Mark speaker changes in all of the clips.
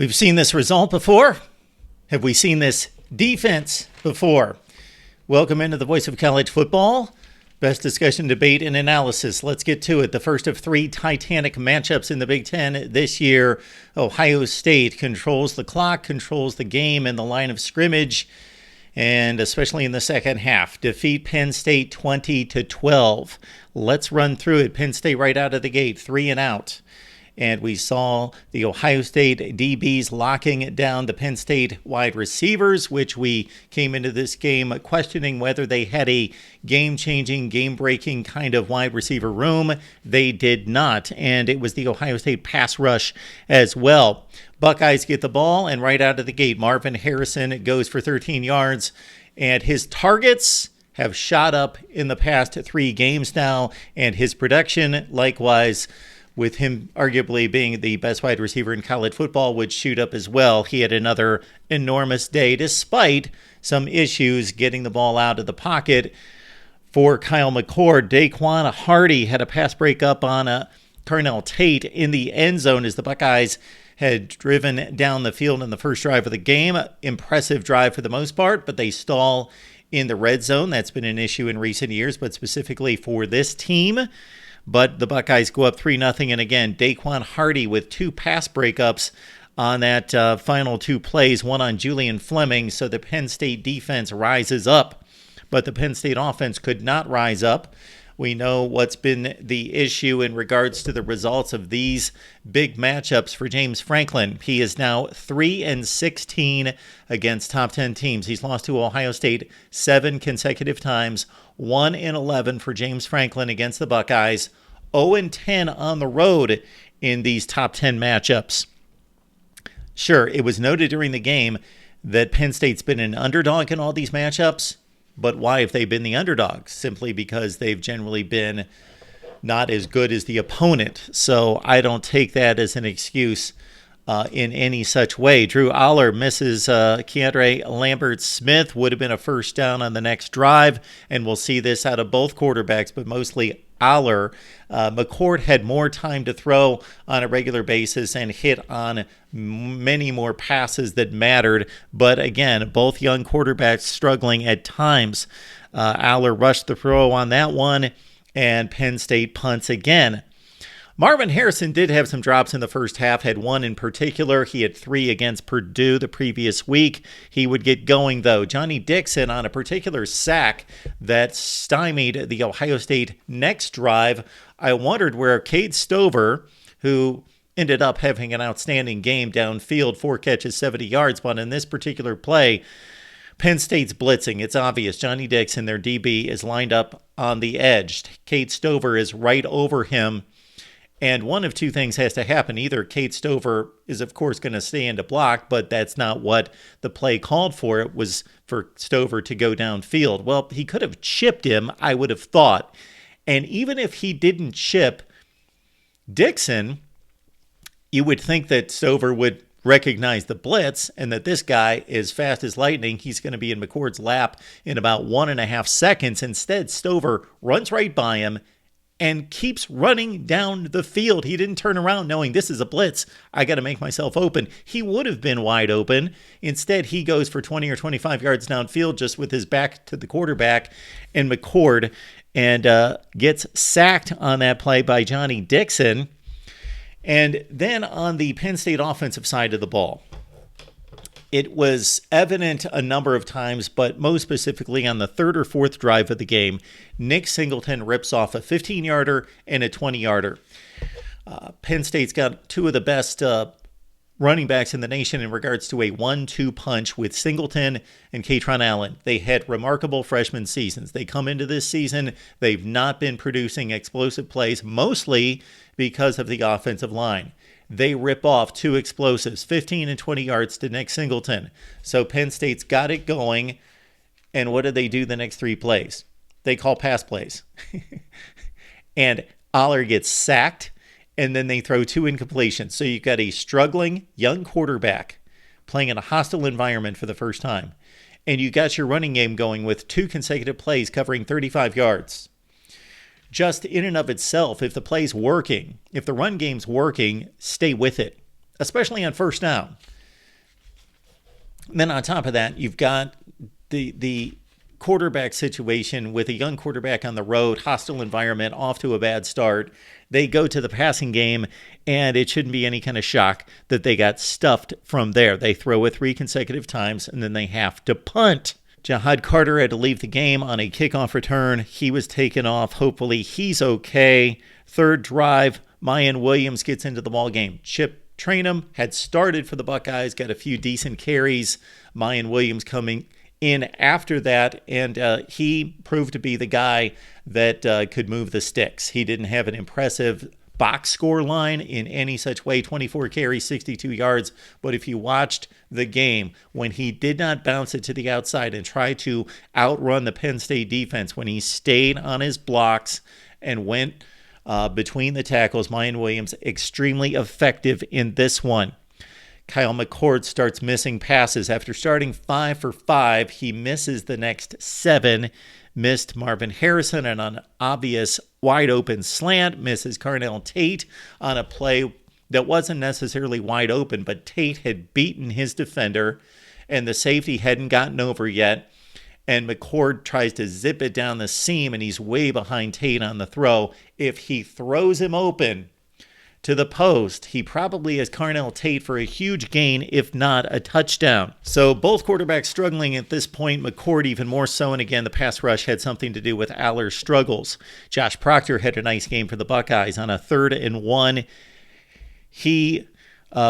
Speaker 1: We've seen this result before. Have we seen this defense before? Welcome into the Voice of College Football. Best discussion, debate, and analysis. Let's get to it. The first of three Titanic matchups in the Big Ten this year. Ohio State controls the clock, controls the game and the line of scrimmage, and especially in the second half. Defeat Penn State 20-12. Let's run through it. Penn State right out of the gate, 3 and out. And we saw the Ohio State DBs locking down the Penn State wide receivers, which we came into this game questioning whether they had a game-changing, game-breaking kind of wide receiver room. They did not, and it was the Ohio State pass rush as well. Buckeyes get the ball, and right out of the gate, Marvin Harrison goes for 13 yards, and his targets have shot up in the past 3 games now, and his production, likewise, with him arguably being the best wide receiver in college football, would shoot up as well. He had another enormous day, despite some issues getting the ball out of the pocket for Kyle McCord. Daquan Hardy had a pass break up on Carnell Tate in the end zone as the Buckeyes had driven down the field in the first drive of the game. Impressive drive for the most part, but they stall in the red zone. That's been an issue in recent years, but specifically for this team. But the Buckeyes go up 3-0, and again, Daquan Hardy with 2 pass breakups on that final 2 plays, one on Julian Fleming, so the Penn State defense rises up. But the Penn State offense could not rise up. We know what's been the issue in regards to the results of these big matchups for James Franklin. He is now 3-16 against top 10 teams. He's lost to Ohio State 7 consecutive times, 1-11 for James Franklin against the Buckeyes, 0-10 on the road in these top 10 matchups. Sure, it was noted during the game that Penn State's been an underdog in all these matchups. But why have they been the underdogs? Simply because they've generally been not as good as the opponent. So I don't take that as an excuse in any such way. Drew Aller misses Keandre Lambert-Smith. Would have been a first down on the next drive. And we'll see this out of both quarterbacks, but mostly Aller. McCord had more time to throw on a regular basis and hit on many more passes that mattered. But again, both young quarterbacks struggling at times. Aller rushed the throw on that one, and Penn State punts again. Marvin Harrison did have some drops in the first half, had one in particular. He had 3 against Purdue the previous week. He would get going, though. Johnny Dixon on a particular sack that stymied the Ohio State next drive. I wondered where Cade Stover, who ended up having an outstanding game downfield, 4 catches, 70 yards, but in this particular play, Penn State's blitzing. It's obvious. Johnny Dixon, their DB, is lined up on the edge. Cade Stover is right over him. And one of 2 things has to happen. Either Cade Stover is, of course, going to stay in to block, but that's not what the play called for. It was for Stover to go downfield. Well, he could have chipped him, I would have thought. And even if he didn't chip Dixon, you would think that Stover would recognize the blitz and that this guy is fast as lightning. He's going to be in McCord's lap in about 1.5 seconds. Instead, Stover runs right by him and keeps running down the field. He didn't turn around knowing this is a blitz. I got to make myself open. He would have been wide open. Instead, he goes for 20 or 25 yards downfield just with his back to the quarterback and McCord, and gets sacked on that play by Johnny Dixon. And then on the Penn State offensive side of the ball, it was evident a number of times, but most specifically on the 3rd or 4th drive of the game, Nick Singleton rips off a 15-yarder and a 20-yarder. Penn State's got 2 of the best running backs in the nation in regards to a 1-2 punch with Singleton and Katron Allen. They had remarkable freshman seasons. They come into this season, they've not been producing explosive plays, mostly because of the offensive line. They rip off 2 explosives, 15 and 20 yards to Nick Singleton. So Penn State's got it going. And what do they do the next 3 plays? They call pass plays. And Aller gets sacked, and then they throw 2 incompletions. So you've got a struggling young quarterback playing in a hostile environment for the first time. And you got your running game going with 2 consecutive plays covering 35 yards. Just in and of itself, if the play's working, if the run game's working, stay with it, especially on first down. And then on top of that, you've got the quarterback situation with a young quarterback on the road, hostile environment, off to a bad start. They go to the passing game, and it shouldn't be any kind of shock that they got stuffed from there. They throw it 3 consecutive times, and then they have to punt. Jahad Carter had to leave the game on a kickoff return. He was taken off. Hopefully he's okay. Third drive, Mayan Williams gets into the ball game. Chip Trainum had started for the Buckeyes, got a few decent carries. Mayan Williams coming in after that, and he proved to be the guy that could move the sticks. He didn't have an impressive box score line in any such way, 24 carries, 62 yards, but if you watched the game, when he did not bounce it to the outside and try to outrun the Penn State defense, when he stayed on his blocks and went between the tackles, Mayan Williams extremely effective in this one. Kyle McCord starts missing passes. After starting 5 for 5, he misses the next 7. Missed Marvin Harrison on an obvious wide-open slant. Misses Carnell Tate on a play that wasn't necessarily wide open, but Tate had beaten his defender, and the safety hadn't gotten over yet. And McCord tries to zip it down the seam, and he's way behind Tate on the throw. If he throws him open to the post, he probably has Carnell Tate for a huge gain, if not a touchdown. So both quarterbacks struggling at this point, McCord even more so, and again, the pass rush had something to do with Aller's struggles. Josh Proctor had a nice game for the Buckeyes. On a 3rd and 1, he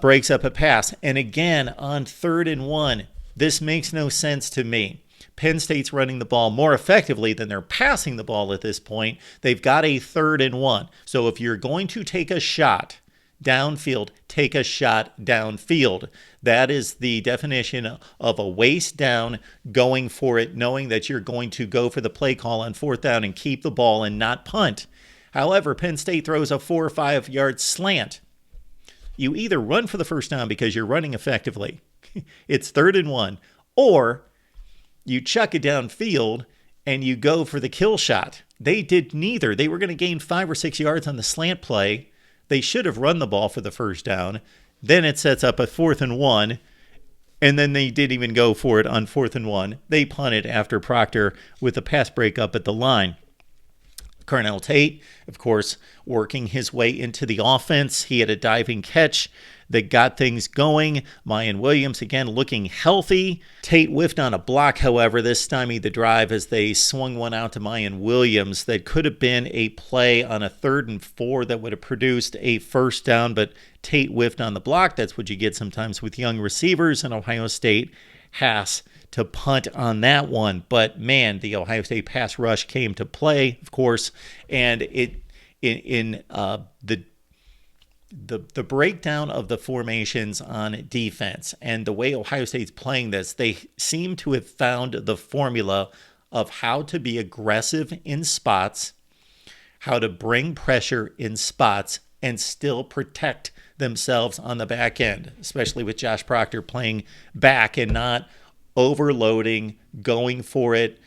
Speaker 1: breaks up a pass. And again, on 3rd and 1, this makes no sense to me. Penn State's running the ball more effectively than they're passing the ball at this point. They've got a 3rd and 1. So if you're going to take a shot downfield, take a shot downfield. That is the definition of a waist down, going for it, knowing that you're going to go for the play call on 4th down and keep the ball and not punt. However, Penn State throws a 4 or 5 yard slant. You either run for the first down because you're running effectively, it's 3rd and 1, or you chuck it downfield and you go for the kill shot. They did neither. They were going to gain 5 or 6 yards on the slant play. They should have run the ball for the first down. Then it sets up a 4th and 1, and then they didn't even go for it on 4th and 1. They punted after Proctor with a pass breakup at the line. Carnell Tate, of course, working his way into the offense. He had a diving catch that got things going. Mayan Williams, again, looking healthy. Tate whiffed on a block, however. This stymied the drive as they swung one out to Mayan Williams that could have been a play on a 3rd and 4 that would have produced a first down, but Tate whiffed on the block. That's what you get sometimes with young receivers, and Ohio State has to punt on that one. But man, the Ohio State pass rush came to play, of course, and the breakdown of the formations on defense and the way Ohio State's playing this, they seem to have found the formula of how to be aggressive in spots, how to bring pressure in spots, and still protect themselves on the back end, especially with Josh Proctor playing back and not overloading, going for it,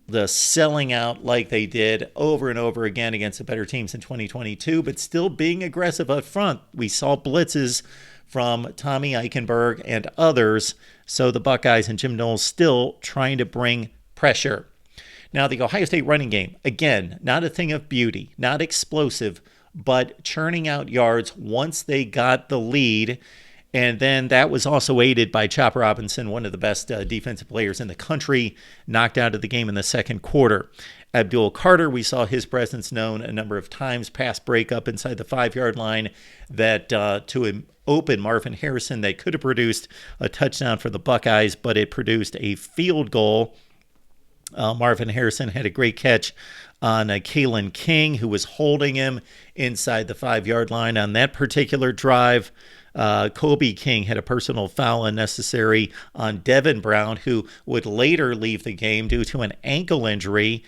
Speaker 1: the selling out like they did over and over again against the better teams in 2022, but still being aggressive up front. We saw blitzes from Tommy Eichenberg and others, so the Buckeyes and Jim Knowles still trying to bring pressure. Now, the Ohio State running game, again, not a thing of beauty, not explosive, but churning out yards once they got the lead. And then that was also aided by Chop Robinson, one of the best defensive players in the country, knocked out of the game in the second quarter. Abdul Carter, we saw his presence known a number of times, pass breakup inside the 5-yard line that to open Marvin Harrison, that could have produced a touchdown for the Buckeyes, but it produced a field goal. Marvin Harrison had a great catch on Kalen King, who was holding him inside the 5-yard line on that particular drive. Kobe King had a personal foul unnecessary on Devin Brown, who would later leave the game due to an ankle injury.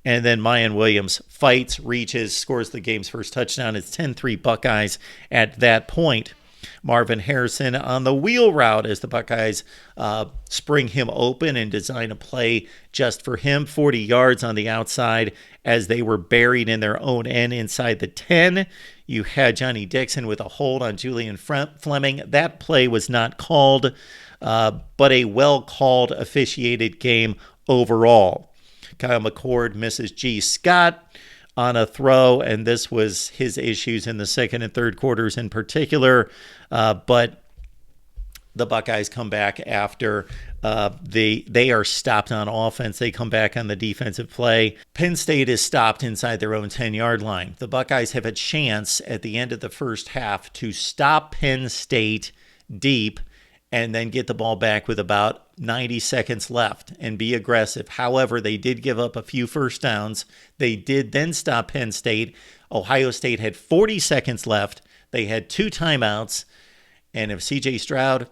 Speaker 1: And then Mayan Williams fights, reaches, scores the game's first touchdown. It's 10-3 Buckeyes at that point. Marvin Harrison on the wheel route as the Buckeyes spring him open and design a play just for him. 40 yards on the outside as they were buried in their own end inside the 10. You had Johnny Dixon with a hold on Julian Fleming. That play was not called, but a well-called officiated game overall. Kyle McCord misses G. Scott on a throw, and this was his issues in the second and third quarters in particular. But the Buckeyes come back after they are stopped on offense. They come back on the defensive play. Penn State is stopped inside their own 10-yard line. The Buckeyes have a chance at the end of the first half to stop Penn State deep and then get the ball back with about 90 seconds left and be aggressive. However, they did give up a few first downs. They did then stop Penn State. Ohio State had 40 seconds left. They had 2 timeouts. And if C.J. Stroud,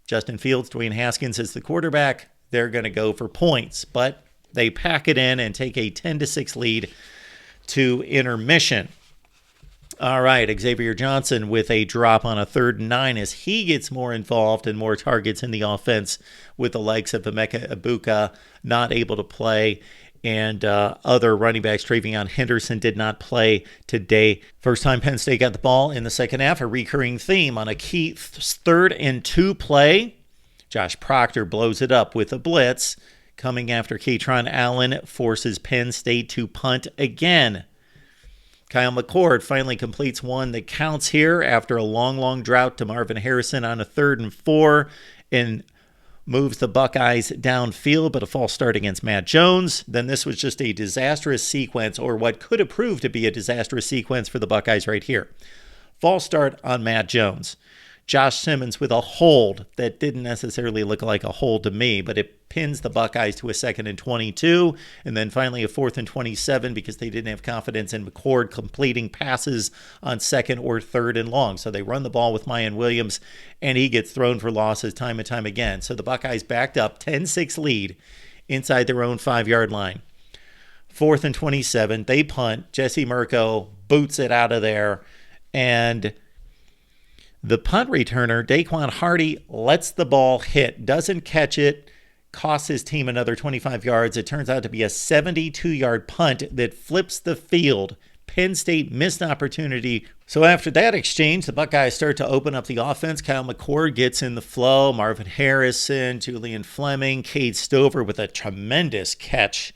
Speaker 1: Justin Fields, Dwayne Haskins is the quarterback, they're going to go for points. But they pack it in and take a 10-6 lead to intermission. All right, Xavier Johnson with a drop on a 3rd and 9 as he gets more involved and more targets in the offense with the likes of Emeka Egbuka not able to play, and other running backs. Travion Henderson did not play today. First time Penn State got the ball in the second half, a recurring theme on a key 3rd and 2 play. Josh Proctor blows it up with a blitz. Coming after Katron Allen forces Penn State to punt again. Kyle McCord finally completes one that counts here after a long drought to Marvin Harrison on a 3rd and 4 and moves the Buckeyes downfield, but a false start against Matt Jones. Then this was just a disastrous sequence, or what could have proved to be a disastrous sequence for the Buckeyes right here. False start on Matt Jones. Josh Simmons with a hold that didn't necessarily look like a hold to me, but it pins the Buckeyes to a 2nd and 22, and then finally a 4th and 27 because they didn't have confidence in McCord completing passes on 2nd or 3rd and long. So they run the ball with Mayan Williams, and he gets thrown for losses time and time again. So the Buckeyes backed up 10-6 lead inside their own 5-yard line. 4th and 27, they punt. Jesse Mirko boots it out of there, and the punt returner, Daquan Hardy, lets the ball hit, doesn't catch it, costs his team another 25 yards. It turns out to be a 72-yard punt that flips the field. Penn State missed an opportunity. So after that exchange, the Buckeyes start to open up the offense. Kyle McCord gets in the flow. Marvin Harrison, Julian Fleming, Cade Stover with a tremendous catch.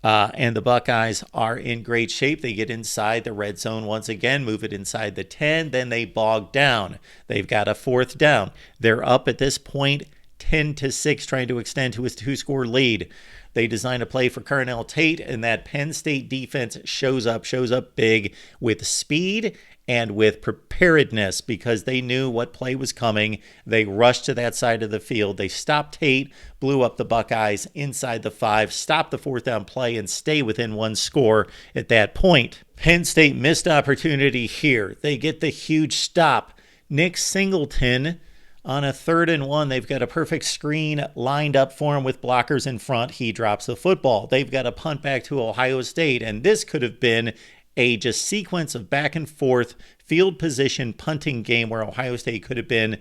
Speaker 1: And the Buckeyes are in great shape. They get inside the red zone once again, move it inside the 10, then they bog down. They've got a 4th down. They're up at this point 10-6, trying to extend to a 2-score lead. They design a play for Carnell Tate, and that Penn State defense shows up big with speed and with preparedness because they knew what play was coming. They rushed to that side of the field. They stopped Tate, blew up the Buckeyes inside the 5, stopped the 4th down play, and stay within 1 score at that point. Penn State missed opportunity here. They get the huge stop. Nick Singleton on a 3rd and 1, they've got a perfect screen lined up for him with blockers in front. He drops the football. They've got a punt back to Ohio State, and this could have been a just sequence of back and forth field position punting game where Ohio State could have been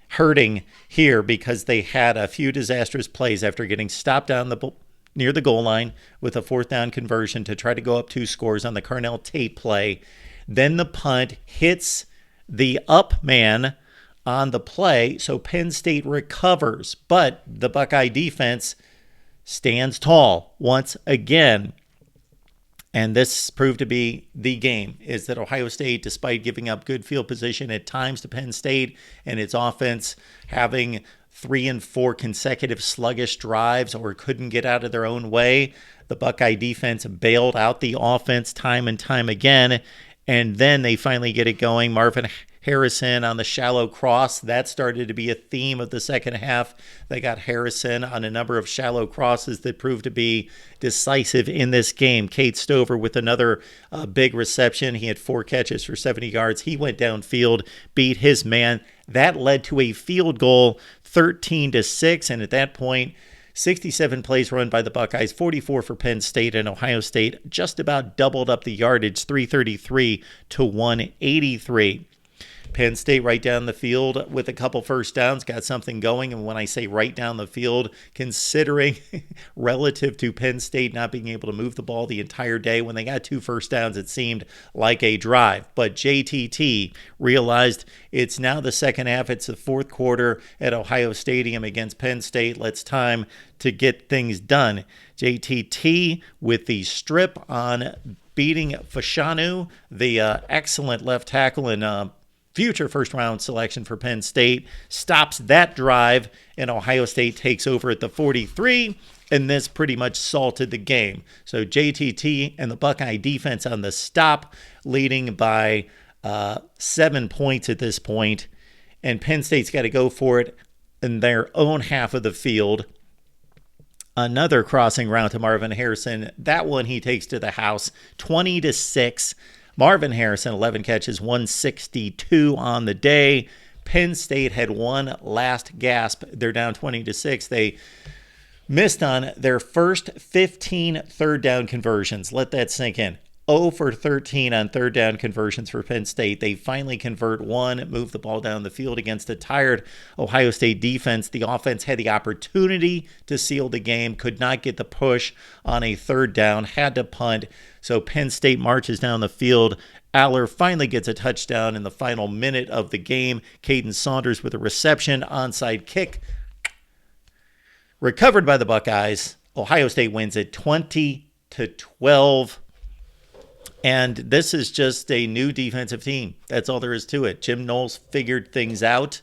Speaker 1: hurting here because they had a few disastrous plays after getting stopped down near the goal line with a 4th down conversion to try to go up 2 scores on the Carnell Tate play. Then the punt hits the up man on the play, so Penn State recovers, but the Buckeye defense stands tall once again. And this proved to be the game, is that Ohio State, despite giving up good field position at times to Penn State and its offense having 3 and 4 consecutive sluggish drives or couldn't get out of their own way, the Buckeye defense bailed out the offense time and time again. And then they finally get it going. Marvin Harrison on the shallow cross. That started to be a theme of the second half. They got Harrison on a number of shallow crosses that proved to be decisive in this game. Cade Stover with another big reception. He had 4 catches for 70 yards. He went downfield, beat his man. That led to a field goal, 13-6. And at that point, 67 plays run by the Buckeyes, 44 for Penn State, and Ohio State just about doubled up the yardage, 333 to 183. Penn State right down the field with a couple first downs, got something going. And when I say right down the field, considering relative to Penn State not being able to move the ball the entire day, when they got 2 first downs, it seemed like a drive. But JTT realized it's now the second half. It's the fourth quarter at Ohio Stadium against Penn State. Let's time to get things done. JTT with the strip on beating Fashanu, the excellent left tackle and future first-round selection for Penn State, stops that drive, and Ohio State takes over at the 43, and this pretty much salted the game. So JTT and the Buckeye defense on the stop, leading by 7 points at this point, and Penn State's got to go for it in their own half of the field. Another crossing route to Marvin Harrison. That one he takes to the house, 20-6. Marvin Harrison, 11 catches, 162 on the day. Penn State had one last gasp. They're down 20-6. They missed on their first 15 third down conversions. Let that sink in. 0 for 13 on third down conversions for Penn State. They finally convert one, move the ball down the field against a tired Ohio State defense. The offense had the opportunity to seal the game, could not get the push on a third down, had to punt. So Penn State marches down the field. Aller finally gets a touchdown in the final minute of the game. Caden Saunders with a reception, onside kick. Recovered by the Buckeyes. Ohio State wins it 20-12. And this is just a new defensive team. That's all there is to it. Jim Knowles figured things out.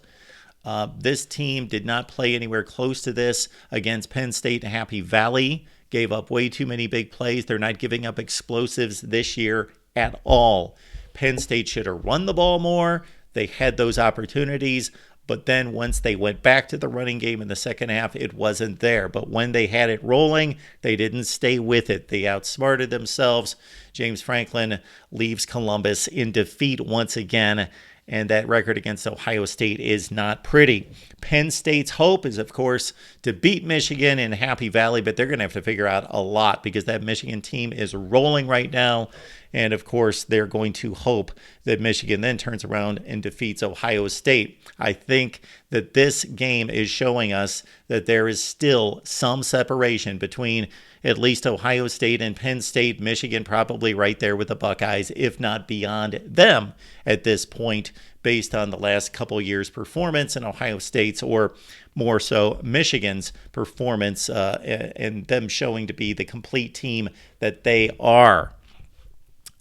Speaker 1: This team did not play anywhere close to this against Penn State and Happy Valley. Gave up way too many big plays. They're not giving up explosives this year at all. Penn State should have run the ball more. They had those opportunities. But then once they went back to the running game in the second half, it wasn't there. But when they had it rolling, they didn't stay with it. They outsmarted themselves. James Franklin leaves Columbus in defeat once again. And that record against Ohio State is not pretty. Penn State's hope is, of course, to beat Michigan in Happy Valley, but they're going to have to figure out a lot because that Michigan team is rolling right now. And, of course, they're going to hope that Michigan then turns around and defeats Ohio State. I think that this game is showing us that there is still some separation between at least Ohio State and Penn State. Michigan probably right there with the Buckeyes, if not beyond them at this point, based on the last couple years' performance in Ohio State's, or more so Michigan's performance, and them showing to be the complete team that they are.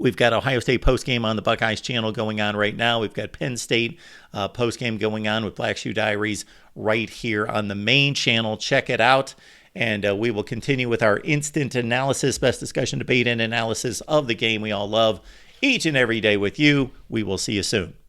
Speaker 1: We've got Ohio State postgame on the Buckeyes channel going on right now. We've got Penn State postgame going on with Black Shoe Diaries right here on the main channel. Check it out. And we will continue with our instant analysis, best discussion, debate, and analysis of the game we all love each and every day with you. We will see you soon.